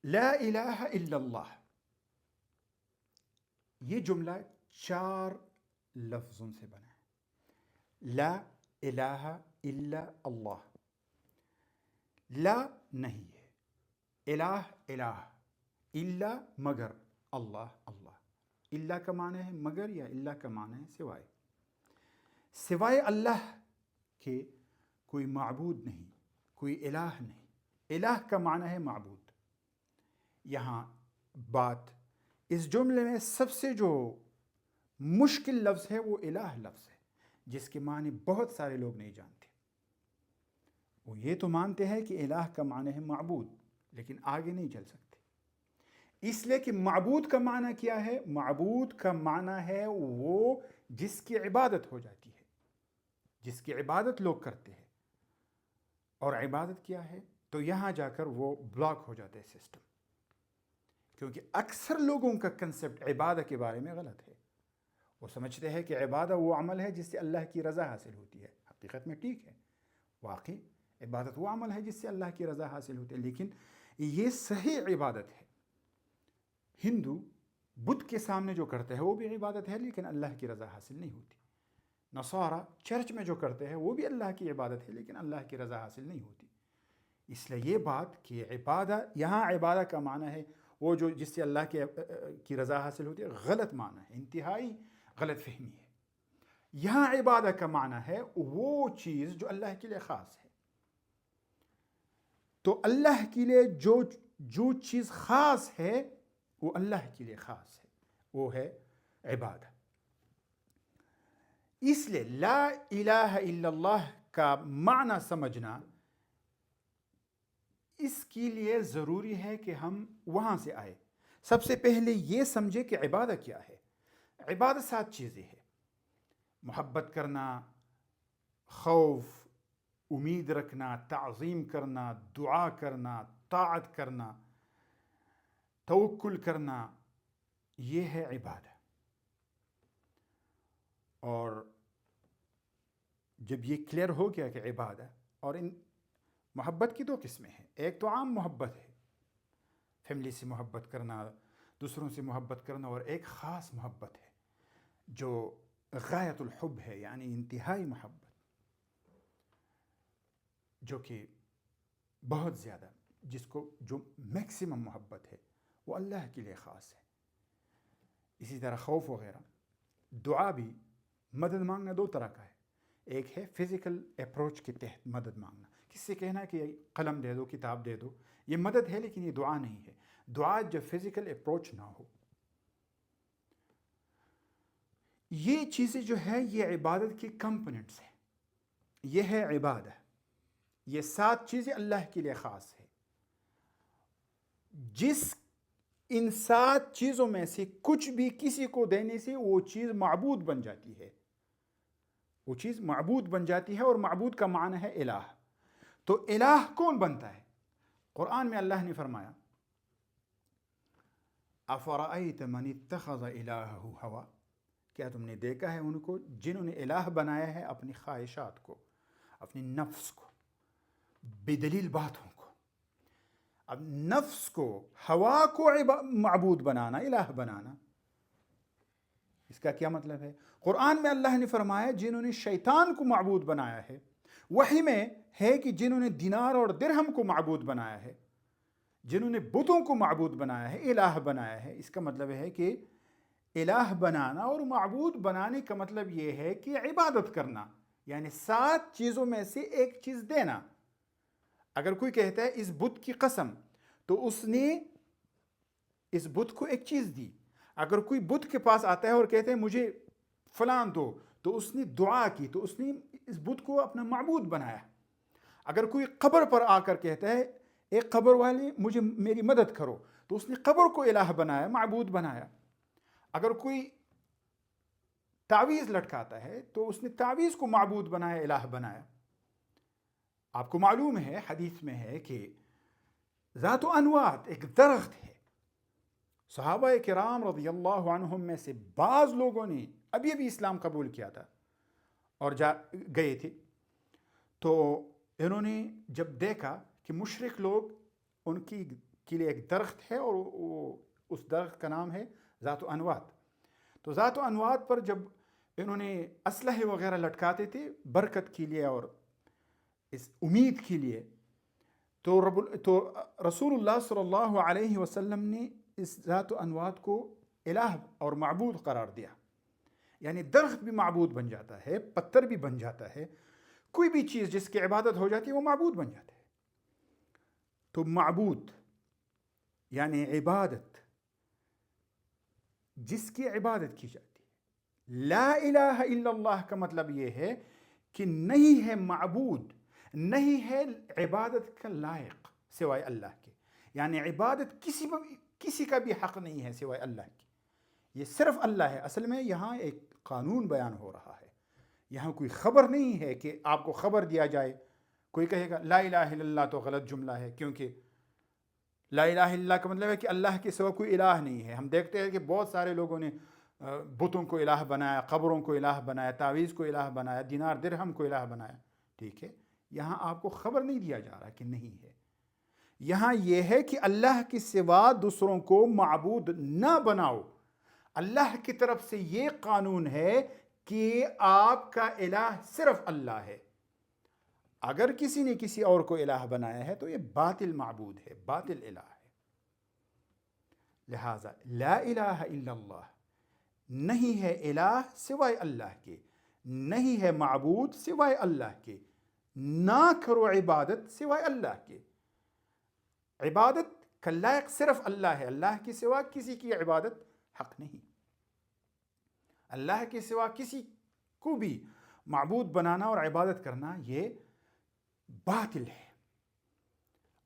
لا الہ الا اللہ، یہ جملہ 4 لفظوں سے بنا ہے۔ لا الہ الا اللہ، لا نہیں ہے، الہ الہ، الا مگر، اللہ اللہ۔ الا کا معنی ہے مگر، یا الا کا معنی ہے سوائے۔ سوائے اللہ کے کوئی معبود نہیں، کوئی الہ نہیں۔ الہ کا معنی ہے معبود۔ یہاں بات اس جملے میں سب سے جو مشکل لفظ ہے وہ الہ لفظ ہے، جس کے معنی بہت سارے لوگ نہیں جانتے۔ وہ یہ تو مانتے ہیں کہ الہ کا معنی ہے معبود، لیکن آگے نہیں چل سکتے، اس لیے کہ معبود کا معنی کیا ہے؟ معبود کا معنی ہے وہ جس کی عبادت ہو جاتی ہے، جس کی عبادت لوگ کرتے ہیں۔ اور عبادت کیا ہے؟ تو یہاں جا کر وہ بلاک ہو جاتا ہے سسٹم، کیونکہ اکثر لوگوں کا کنسپٹ عبادت کے بارے میں غلط ہے۔ وہ سمجھتے ہیں کہ عبادت وہ عمل ہے جس سے اللہ کی رضا حاصل ہوتی ہے۔ حقیقت میں ٹھیک ہے، واقعی عبادت وہ عمل ہے جس سے اللہ کی رضا حاصل ہوتی ہے، لیکن یہ صحیح عبادت ہے۔ ہندو بت کے سامنے جو کرتے ہیں وہ بھی عبادت ہے، لیکن اللہ کی رضا حاصل نہیں ہوتی۔ نصارہ چرچ میں جو کرتے ہیں وہ بھی اللہ کی عبادت ہے، لیکن اللہ کی رضا حاصل نہیں ہوتی۔ اس لیے یہ بات کہ عبادت، یہاں عبادت کا معنی ہے وہ جو جس سے اللہ کی رضا حاصل ہوتی ہے، غلط معنی ہے، انتہائی غلط فہمی ہے۔ یہاں عبادت کا معنی ہے وہ چیز جو اللہ کے لیے خاص ہے۔ تو اللہ کے لیے جو چیز خاص ہے وہ اللہ کے لیے خاص ہے، وہ ہے عبادت۔ اس لیے لا الہ الا اللہ کا معنی سمجھنا اس کے لیے ضروری ہے کہ ہم وہاں سے آئے۔ سب سے پہلے یہ سمجھے کہ عبادت کیا ہے۔ عبادت 7 چیزیں ہیں: محبت کرنا، خوف، امید رکھنا، تعظیم کرنا، دعا کرنا، طاعت کرنا، توکل کرنا، یہ ہے عبادت۔ اور جب یہ کلیئر ہو گیا کہ عبادت، اور ان محبت کی 2 قسمیں ہیں۔ ایک تو عام محبت ہے، فیملی سے محبت کرنا، دوسروں سے محبت کرنا، اور ایک خاص محبت ہے جو غایت الحب ہے، یعنی انتہائی محبت، جو کہ بہت زیادہ، جو میکسیمم محبت ہے، وہ اللہ کے لیے خاص ہے۔ اسی طرح خوف وغیرہ۔ دعا بھی، مدد مانگنا 2 طرح کا ہے۔ ایک ہے فزیکل اپروچ کے تحت مدد مانگنا، کس سے کہنا کہ قلم دے دو، کتاب دے دو، یہ مدد ہے، لیکن یہ دعا نہیں ہے۔ دعا جب فزیکل اپروچ نہ ہو، یہ چیزیں جو ہے یہ عبادت کی کمپوننٹس ہیں۔ یہ ہے عبادت، یہ 7 چیزیں اللہ کے لیے خاص ہے۔ ان 7 چیزوں میں سے کچھ بھی کسی کو دینے سے وہ چیز معبود بن جاتی ہے، وہ چیز معبود بن جاتی ہے، اور معبود کا معنی ہے الہ۔ تو الہ کون بنتا ہے؟ قرآن میں اللہ نے فرمایا افرأیت من اتخذ الہہ ہوا، کیا تم نے دیکھا ہے ان کو جنہوں نے الہ بنایا ہے اپنی خواہشات کو، اپنی نفس کو، بدلیل باتوں کو۔ اب نفس کو، ہوا کو معبود بنانا، الہ بنانا، اس کا کیا مطلب ہے؟ قرآن میں اللہ نے فرمایا جنہوں نے شیطان کو معبود بنایا ہے، وحی میں ہے کہ جنہوں نے دینار اور درہم کو معبود بنایا ہے، جنہوں نے بتوں کو معبود بنایا ہے، الہ بنایا ہے۔ اس کا مطلب ہے کہ الہ بنانا اور معبود بنانے کا مطلب یہ ہے کہ عبادت کرنا، یعنی 7 چیزوں میں سے ایک چیز دینا۔ اگر کوئی کہتا ہے اس بت کی قسم، تو اس نے اس بت کو ایک چیز دی۔ اگر کوئی بت کے پاس آتا ہے اور کہتا ہے مجھے فلان دو، تو اس نے دعا کی، تو اس نے اس بت کو اپنا معبود بنایا۔ اگر کوئی قبر پر آ کر کہتا ہے ایک قبر والے مجھے میری مدد کرو، تو اس نے قبر کو الہ بنایا، معبود بنایا۔ اگر کوئی تعویذ لٹکاتا ہے تو اس نے تعویذ کو معبود بنایا، الہ بنایا۔ آپ کو معلوم ہے، حدیث میں ہے کہ ذات و انوات ایک درخت ہے، صحابہ کرام رضی اللہ عنہم میں سے بعض لوگوں نے ابھی اسلام قبول کیا تھا اور گئے تھے، تو انہوں نے جب دیکھا کہ مشرک لوگ ان کی کے لیے ایک درخت ہے اور اس درخت کا نام ہے ذات و انوات. تو ذات و انوات پر جب انہوں نے اسلحے وغیرہ لٹکاتے تھے برکت کے لیے اور اس امید کے لیے، تو رسول اللہ صلی اللہ علیہ وسلم نے اس ذات و انوات کو الہ اور معبود قرار دیا. یعنی درخت بھی معبود بن جاتا ہے، پتھر بھی بن جاتا ہے، کوئی بھی چیز جس کی عبادت ہو جاتی ہے وہ معبود بن جاتا ہے. تو معبود یعنی عبادت، جس کی عبادت کی جاتی ہے. لا الہ الا اللہ کا مطلب یہ ہے کہ نہیں ہے معبود، نہیں ہے عبادت کا لائق سوائے اللہ کے. یعنی عبادت کسی کا بھی حق نہیں ہے سوائے اللہ کے، یہ صرف اللہ ہے. اصل میں یہاں ایک قانون بیان ہو رہا ہے، یہاں کوئی خبر نہیں ہے کہ آپ کو خبر دیا جائے. کوئی کہے گا لا الہ الا اللہ تو غلط جملہ ہے، کیونکہ لا الہ الا اللہ کا مطلب ہے کہ اللہ کے سوا کوئی الہ نہیں ہے. ہم دیکھتے ہیں کہ بہت سارے لوگوں نے بتوں کو الہ بنایا، قبروں کو الہ بنایا، تعویذ کو الہ بنایا، دینار درہم کو الہ بنایا. ٹھیک ہے، یہاں آپ کو خبر نہیں دیا جا رہا کہ نہیں ہے. یہاں یہ ہے کہ اللہ کے سوا دوسروں کو معبود نہ بناؤ. اللہ کی طرف سے یہ قانون ہے کہ آپ کا الہ صرف اللہ ہے. اگر کسی نے کسی اور کو الہ بنایا ہے تو یہ باطل معبود ہے، باطل الہ ہے. لہٰذا لا الہ الا اللہ، نہیں ہے الہ سوائے اللہ کے، نہیں ہے معبود سوائے اللہ کے. نہ کرو عبادت سوائے اللہ کے. عبادت کا لائق صرف اللہ ہے، اللہ کے سوا کسی کی عبادت حق نہیں. اللہ کے سوا کسی کو بھی معبود بنانا اور عبادت کرنا یہ باطل ہے.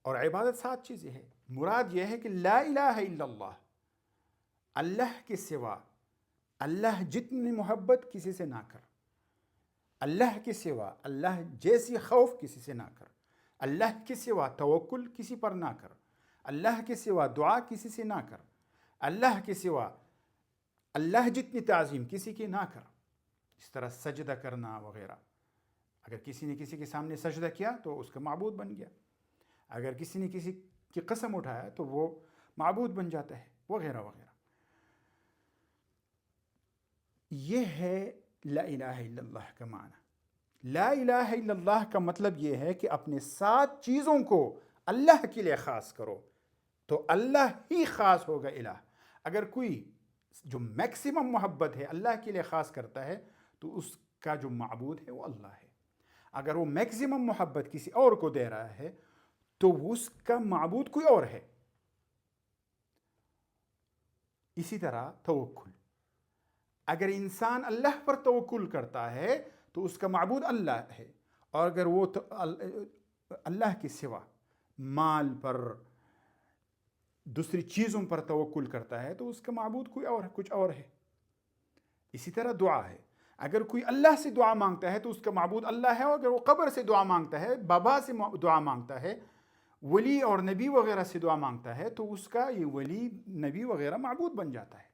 اور عبادت 7 چیزیں ہیں. مراد یہ ہے کہ لا الہ الا اللہ، اللہ کے سوا اللہ جتنی محبت کسی سے نہ کر، اللہ کے سوا اللہ جیسی خوف کسی سے نہ کر، اللہ کے سوا توکل کسی پر نہ کر، اللہ کے سوا دعا کسی سے نہ کر، اللہ کے سوا اللہ جتنی تعظیم کسی کی نہ کر. اس طرح سجدہ کرنا وغیرہ، اگر کسی نے کسی کے سامنے سجدہ کیا تو اس کا معبود بن گیا. اگر کسی نے کسی کی قسم اٹھایا تو وہ معبود بن جاتا ہے، وغیرہ وغیرہ. یہ ہے لا الہ الا اللہ کا معنی. لا الہ الا اللہ کا مطلب یہ ہے کہ اپنے 7 چیزوں کو اللہ کے لیے خاص کرو تو اللہ ہی خاص ہوگا الہ. اگر کوئی جو میکسیمم محبت ہے اللہ کے لیے خاص کرتا ہے تو اس کا جو معبود ہے وہ اللہ ہے. اگر وہ میکسیمم محبت کسی اور کو دے رہا ہے تو اس کا معبود کوئی اور ہے. اسی طرح توکل، اگر انسان اللہ پر توکل کرتا ہے تو اس کا معبود اللہ ہے. اور اگر وہ اللہ کے سوا مال پر، دوسری چیزوں پر توکل کرتا ہے تو اس کا معبود کوئی اور ہے، کچھ اور ہے. اسی طرح دعا ہے، اگر کوئی اللہ سے دعا مانگتا ہے تو اس کا معبود اللہ ہے. اور اگر وہ قبر سے دعا مانگتا ہے، بابا سے دعا مانگتا ہے، ولی اور نبی وغیرہ سے دعا مانگتا ہے تو اس کا یہ ولی نبی وغیرہ معبود بن جاتا ہے.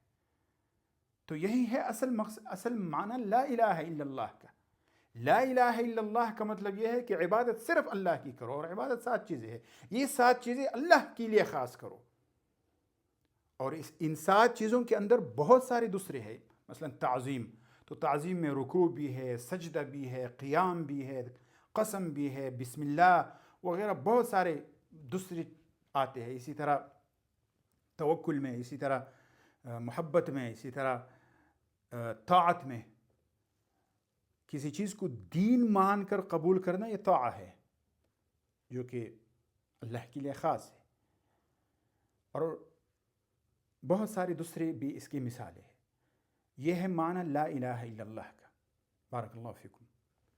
تو یہی ہے اصل معنی لا الہ الا اللہ کا. لا الہ الا اللہ کا مطلب یہ ہے کہ عبادت صرف اللہ کی کرو، اور عبادت 7 چیزیں ہیں. یہ 7 چیزیں اللہ کے لیے خاص کرو. اور ان 7 چیزوں کے اندر بہت سارے دوسرے ہیں. مثلا تعظیم، تو تعظیم میں رکوع بھی ہے، سجدہ بھی ہے، قیام بھی ہے، قسم بھی ہے، بسم اللہ وغیرہ بہت سارے دوسرے آتے ہیں. اسی طرح توکل میں، اسی طرح محبت میں، اسی طرح طاعت میں. کسی چیز کو دین مان کر قبول کرنا یہ طاعہ ہے جو کہ اللہ کے لیے خاص ہے. اور بہت سارے دوسرے بھی اس کی مثالیں ہیں. یہ ہے معنی لا الہ الا اللہ کا. بارک اللہ فیکم.